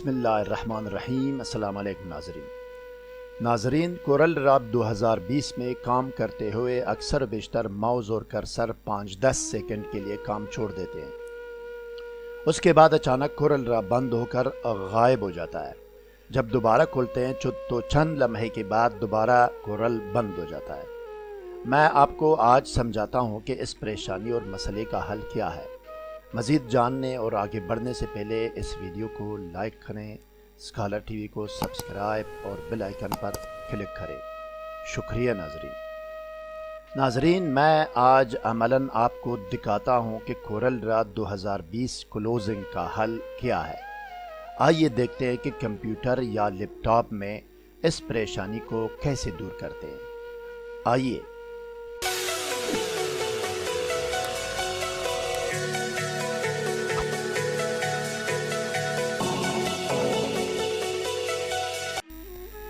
बिस्मिल्लाहिर्रहमानिर्रहीम। अस्सलाम वालेकुम नाज़रीन, कोरल ड्रॉ 2020 में काम करते हुए अक्सर बेशतर माउस और कर्सर 5-10 सेकंड के लिए काम छोड़ देते हैं। उसके बाद अचानक कोरल ड्रॉ बंद होकर गायब हो जाता है। जब दोबारा खोलते हैं तो चंद लम्हे के बाद दोबारा कोरल बंद हो जाता है। मैं आपको आज समझाता हूँ कि इस परेशानी और मसले का हल क्या है। मज़ीद जानने और आगे बढ़ने से पहले इस वीडियो को लाइक करें, स्कॉलर टीवी को सब्सक्राइब और बेल आइकन पर क्लिक करें। शुक्रिया नाजरीन, मैं आज अमलन आपको दिखाता हूं कि कोरल ड्रॉ 2020 क्लोजिंग का हल क्या है। आइए देखते हैं कि कंप्यूटर या लैपटॉप में इस परेशानी को कैसे दूर करते हैं। आइए।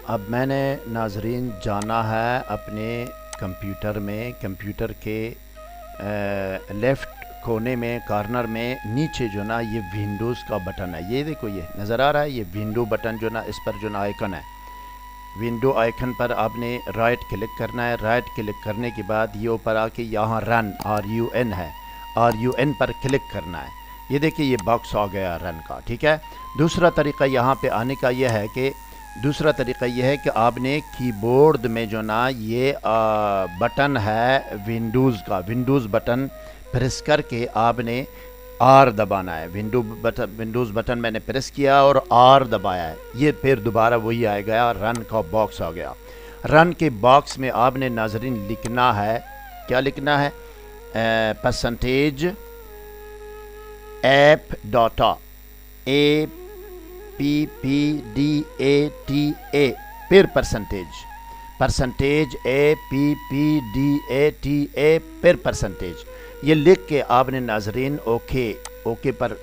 अब मैंने नाजरीन जाना है अपने कंप्यूटर में, कंप्यूटर के लेफ़्ट कोने में कॉर्नर में नीचे जो ना ये विंडोज़ का बटन है। ये देखो, ये नज़र आ रहा है, ये विंडो बटन जो ना, इस पर जो ना आइकन है, विंडो आइकन पर आपने राइट क्लिक करना है। राइट क्लिक करने के बाद ये ऊपर आके यहाँ रन RUN है, RUN पर क्लिक करना है। ये देखिए, ये बॉक्स आ गया रन का। ठीक है। दूसरा तरीका यहाँ पे आने का यह है कि आपने कीबोर्ड में जो ना ये बटन है विंडोज़ का, विंडोज़ बटन प्रेस करके आपने R दबाना है। विंडोज़ बटन मैंने प्रेस किया और R दबाया है। ये फिर दोबारा वही आ गया, रन का बॉक्स आ गया। रन के बॉक्स में आपने नाजरीन लिखना है, क्या लिखना है? परसेंटेज ऐप डाटा APPDATA फिर परसेंटेज APPDATA फिर परसेंटेज। ये लिख के आपने नाजरीन ओके पर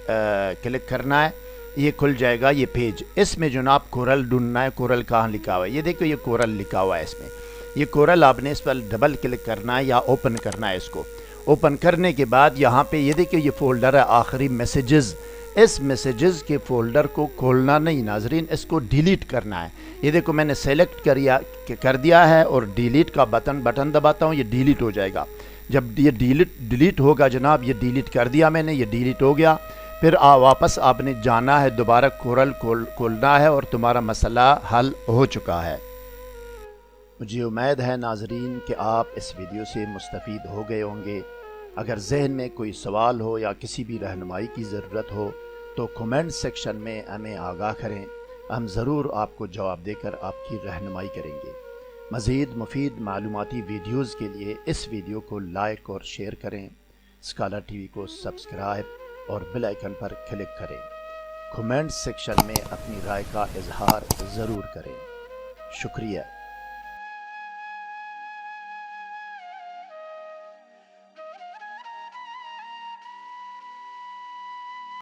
क्लिक करना है। ये खुल जाएगा ये पेज। इसमें जो ना आप कोरल ढूंढना है। कोरल कहाँ लिखा हुआ है? ये देखो, ये कोरल लिखा हुआ है इसमें। ये कोरल आपने इस पर डबल क्लिक करना है या ओपन करना है। इसको ओपन करने के बाद यहाँ पे ये देखिए, ये फोल्डर है आखिरी मैसेजेस। इस मैसेजेस के फोल्डर को खोलना नहीं नाजरीन, इसको डिलीट करना है। ये देखो, मैंने सेलेक्ट कर दिया है और डिलीट का बटन दबाता हूँ, ये डिलीट हो जाएगा। जब ये डिलीट होगा जनाब, ये डिलीट कर दिया मैंने, ये डिलीट हो गया। फिर वापस आपने जाना है, दोबारा कोरल खोलना है और तुम्हारा मसला हल हो चुका है। मुझे उम्मीद है नाजरीन कि आप इस वीडियो से मुस्तफ़ीद हो गए होंगे। अगर जहन में कोई सवाल हो या किसी भी रहनुमाई की ज़रूरत हो तो कमेंट सेक्शन में हमें आगाह करें। हम ज़रूर आपको जवाब देकर आपकी रहनुमाई करेंगे। मज़ीद मुफीद मालूमाती वीडियोज़ के लिए इस वीडियो को लाइक और शेयर करें, स्कॉलर टीवी को सब्सक्राइब और बेल आइकन पर क्लिक करें। कमेंट सेक्शन में अपनी राय का इजहार ज़रूर करें। शुक्रिया।